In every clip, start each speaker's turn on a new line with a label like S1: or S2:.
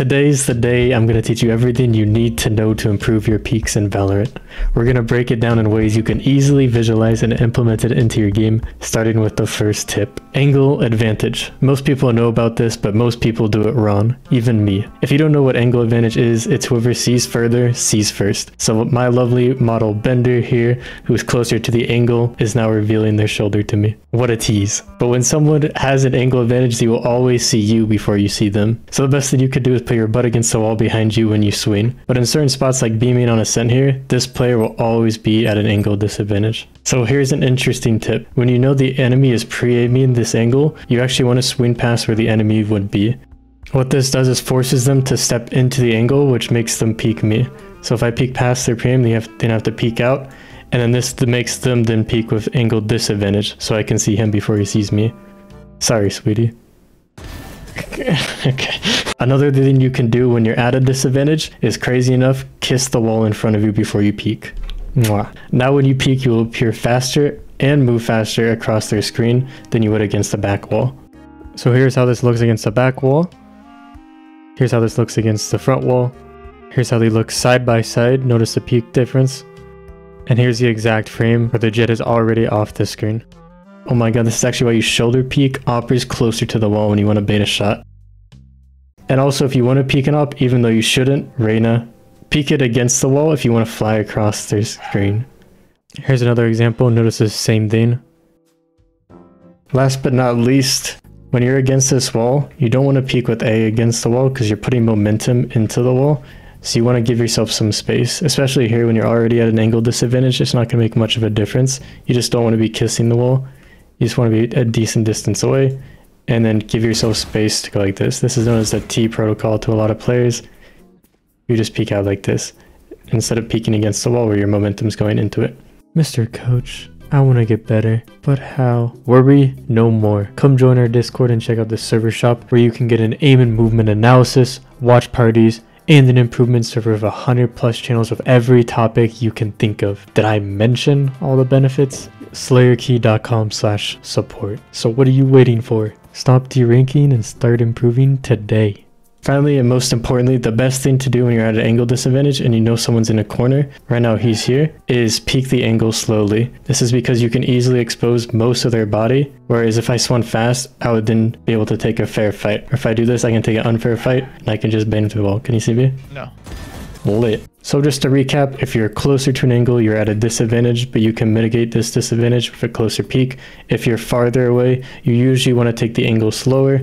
S1: Today's the day I'm going to teach you everything you need to know to improve your peaks in Valorant. We're going to break it down in ways you can easily visualize and implement it into your game, starting with the first tip. Angle advantage. Most people know about this, but most people do it wrong, even me. If you don't know what angle advantage is, it's whoever sees further, sees first. So my lovely model Bender here, who is closer to the angle, is now revealing their shoulder to me. What a tease. But when someone has an angle advantage, they will always see you before you see them. So the best thing you could do is put your butt against the wall behind you when you swing. But in certain spots like beaming on ascent here, this player will always be at an angle disadvantage. So here's an interesting tip. When you know the enemy is pre-aiming this angle, you actually want to swing past where the enemy would be. What this does is forces them to step into the angle, which makes them peek me. So if I peek past their pre-aim, they have to peek out. And then this makes them then peek with angle disadvantage, so I can see him before he sees me. Sorry, sweetie. Okay. Another thing you can do when you're at a disadvantage is, crazy enough, kiss the wall in front of you before you peek. Mwah. Now when you peek, you will appear faster and move faster across their screen than you would against the back wall. So here's how this looks against the back wall. Here's how this looks against the front wall. Here's how they look side by side. Notice the peak difference. And here's the exact frame where the jet is already off the screen. Oh my god, this is actually why you shoulder peek operas closer to the wall when you want to bait a shot. And also, if you want to peek an op, even though you shouldn't, Reyna, peek it against the wall if you want to fly across their screen. Here's another example. Notice the same thing. Last but not least, when you're against this wall, you don't want to peek with A against the wall because you're putting momentum into the wall. So you want to give yourself some space, especially here when you're already at an angle disadvantage. It's not going to make much of a difference. You just don't want to be kissing the wall. You just want to be a decent distance away, and then give yourself space to go like this. This is known as the T protocol to a lot of players. You just peek out like this, instead of peeking against the wall where your momentum's going into it. Mr. Coach, I want to get better, but how? Worry no more. Come join our Discord and check out the server shop where you can get an aim and movement analysis, watch parties, and an improvement server of 100+ channels of every topic you can think of. Did I mention all the benefits? Slayerkey.com/support. So what are you waiting for? Stop deranking and start improving today. Finally, and most importantly, the best thing to do when you're at an angle disadvantage and you know someone's in a corner, right now he's here, is peek the angle slowly. This is because you can easily expose most of their body, whereas if I swung fast, I would then be able to take a fair fight. Or if I do this, I can take an unfair fight, and I can just bang through the wall. Can you see me? No. Lit. So just to recap, if you're closer to an angle, you're at a disadvantage, but you can mitigate this disadvantage with a closer peek. If you're farther away, you usually want to take the angle slower,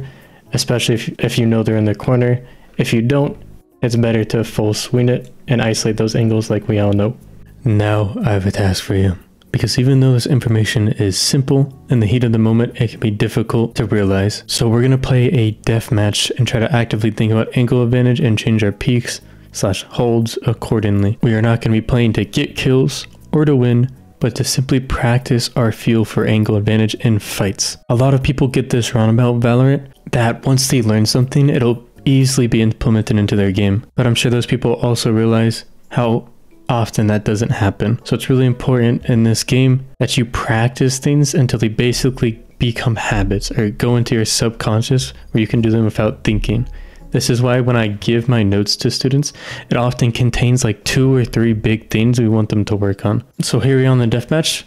S1: especially if you know they're in the corner. If you don't, it's better to full swing it and isolate those angles like we all know. Now I have a task for you, because even though this information is simple, in the heat of the moment it can be difficult to realize. So we're going to play a death match and try to actively think about angle advantage and change our peaks/holds accordingly. We are not going to be playing to get kills or to win, but to simply practice our feel for angle advantage in fights. A lot of people get this wrong about Valorant, that once they learn something, it'll easily be implemented into their game. But I'm sure those people also realize how often that doesn't happen. So it's really important in this game that you practice things until they basically become habits or go into your subconscious where you can do them without thinking. This is why when I give my notes to students, it often contains like 2 or 3 big things we want them to work on. So here we are on the deathmatch,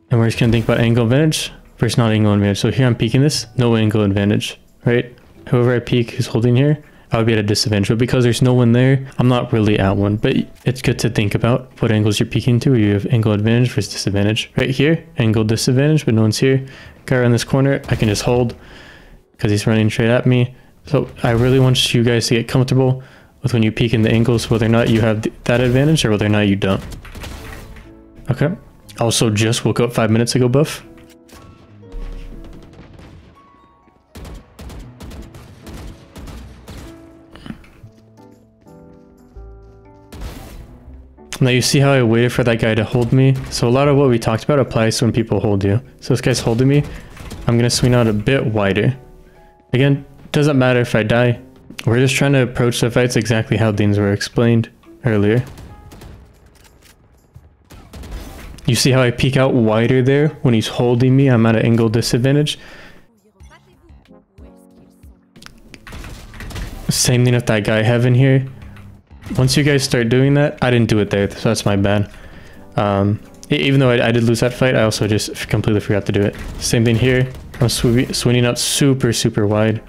S1: and we're just gonna think about angle advantage versus not angle advantage. So here I'm peeking this, no angle advantage, right? Whoever I peek who's holding here, I would be at a disadvantage. But because there's no one there, I'm not really at one. But it's good to think about what angles you're peeking to, where you have angle advantage versus disadvantage. Right here, angle disadvantage, but no one's here. Guy around this corner, I can just hold because he's running straight at me. So I really want you guys to get comfortable with when you peek in the angles, whether or not you have that advantage or whether or not you don't. Okay. Also just woke up 5 minutes ago, buff. Now you see how I waited for that guy to hold me? So a lot of what we talked about applies to when people hold you. So this guy's holding me. I'm going to swing out a bit wider. Again, doesn't matter if I die. We're just trying to approach the fights exactly how things were explained earlier. You see how I peek out wider there? When he's holding me, I'm at an angle disadvantage. Same thing with that guy Heaven here. Once you guys start doing that, I didn't do it there, so that's my bad. Even though I did lose that fight, I also just completely forgot to do it. Same thing here. I'm swinging out super wide.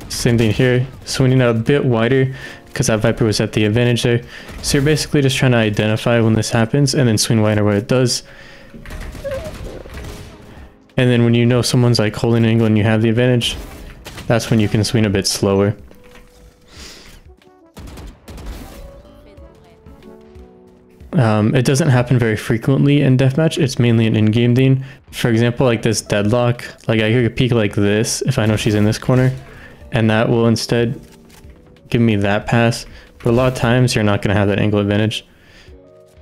S1: Same thing here. Swinging out a bit wider because that Viper was at the advantage there. So you're basically just trying to identify when this happens and then swing wider where it does. And then when you know someone's like holding an angle and you have the advantage, that's when you can swing a bit slower. It doesn't happen very frequently in deathmatch. It's mainly an in-game thing. For example, like this deadlock, like I could peek like this if I know she's in this corner, and that will instead give me that pass. But a lot of times you're not going to have that angle advantage.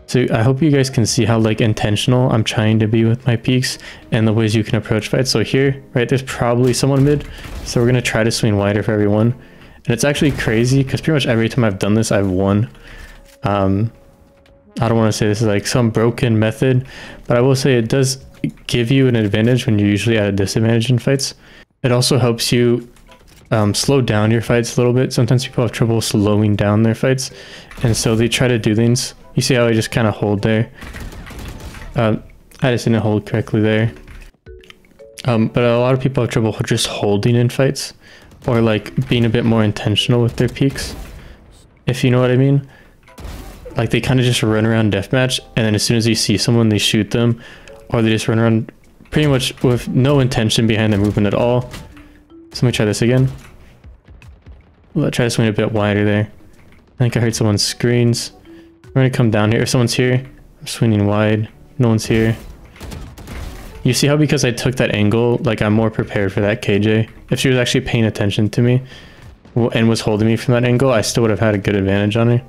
S1: So I hope you guys can see how like intentional I'm trying to be with my peeks and the ways you can approach fights. So here, right, there's probably someone mid. So we're going to try to swing wider for everyone. And it's actually crazy because pretty much every time I've done this, I've won. I don't want to say this is like some broken method, but I will say it does give you an advantage when you're usually at a disadvantage in fights. It also helps you slow down your fights a little bit. Sometimes people have trouble slowing down their fights, and so they try to do things. You see how I just kind of hold there? I just didn't hold correctly there. But a lot of people have trouble just holding in fights, or like being a bit more intentional with their peaks, if you know what I mean. Like they kind of just run around deathmatch, and then as soon as you see someone, they shoot them, or they just run around pretty much with no intention behind their movement at all. So let me try this again. Let's try to swing a bit wider there. I think I heard someone's screens. I'm gonna come down here. If someone's here, I'm swinging wide. No one's here. You see how because I took that angle, like I'm more prepared for that KJ. If she was actually paying attention to me and was holding me from that angle, I still would have had a good advantage on her.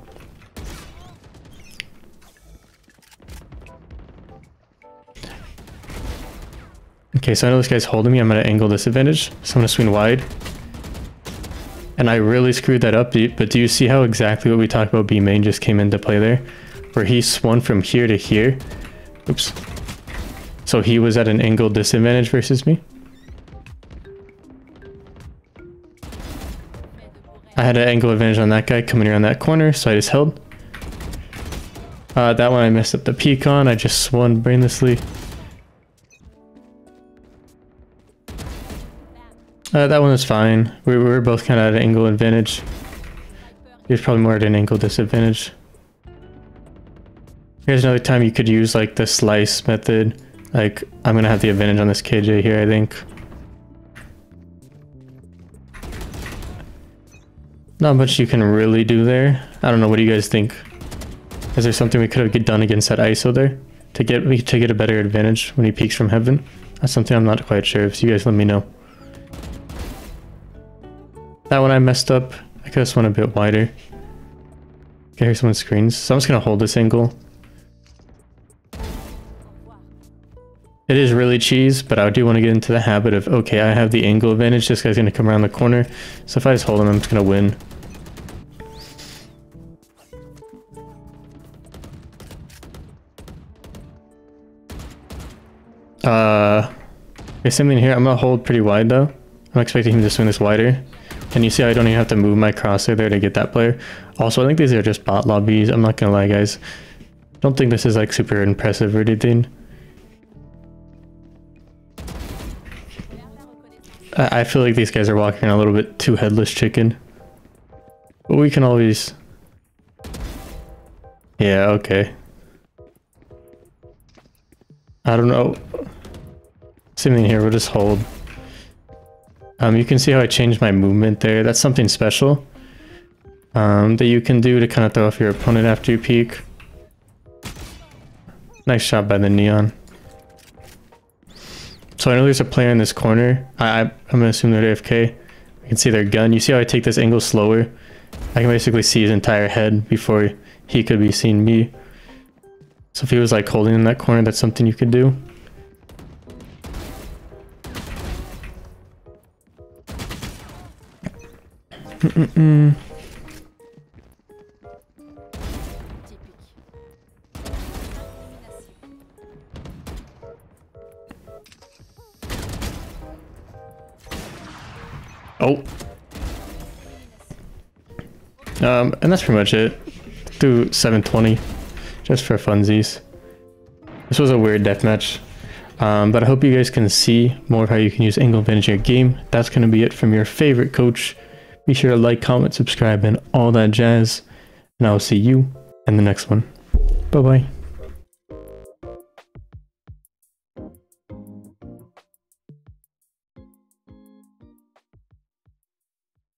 S1: Okay, so I know this guy's holding me. I'm at an angle disadvantage, so I'm gonna swing wide. And I really screwed that up, but do you see how exactly what we talked about B main just came into play there? Where he swung from here to here. Oops. So he was at an angle disadvantage versus me. I had an angle advantage on that guy coming around that corner, so I just held. That one I messed up the peek on. I just swung brainlessly. That one was fine. We were both kind of at an angle advantage. He was probably more at an angle disadvantage. Here's another time you could use like the slice method. Like I'm gonna have the advantage on this KJ here, I think. Not much you can really do there. I don't know, what do you guys think? Is there something we could have done against that ISO there to get a better advantage when he peeks from heaven? That's something I'm not quite sure of, so you guys let me know. That one I messed up. I could have swung a bit wider. Okay, here's someone's screens. So I'm just gonna hold this angle. It is really cheese, but I do want to get into the habit of, okay, I have the angle advantage. This guy's gonna come around the corner. So if I just hold him, I'm just gonna win. Okay, same thing here. I'm gonna hold pretty wide though. I'm expecting him to swing this wider. And you see how I don't even have to move my crosshair there to get that player. Also, I think these are just bot lobbies. I'm not gonna lie, guys. Don't think this is like super impressive or anything. I feel like these guys are walking a little bit too headless chicken. But we can always... Yeah, okay. I don't know. Same thing here, we'll just hold. You can see how I changed my movement there. That's something special that you can do to kind of throw off your opponent after you peek. Nice shot by the Neon. So I know there's a player in this corner. I'm gonna assume they're AFK. You can see their gun. You see how I take this angle slower? I can basically see his entire head before he could be seeing me. So if he was like holding in that corner, that's something you could do. Oh. And that's pretty much it. Do 720 just for funsies. This was a weird deathmatch. But I hope you guys can see more of how you can use angle advantage in your game. That's going to be it from your favorite coach. Be sure to like, comment, subscribe, and all that jazz. And I will see you in the next one. Bye-bye.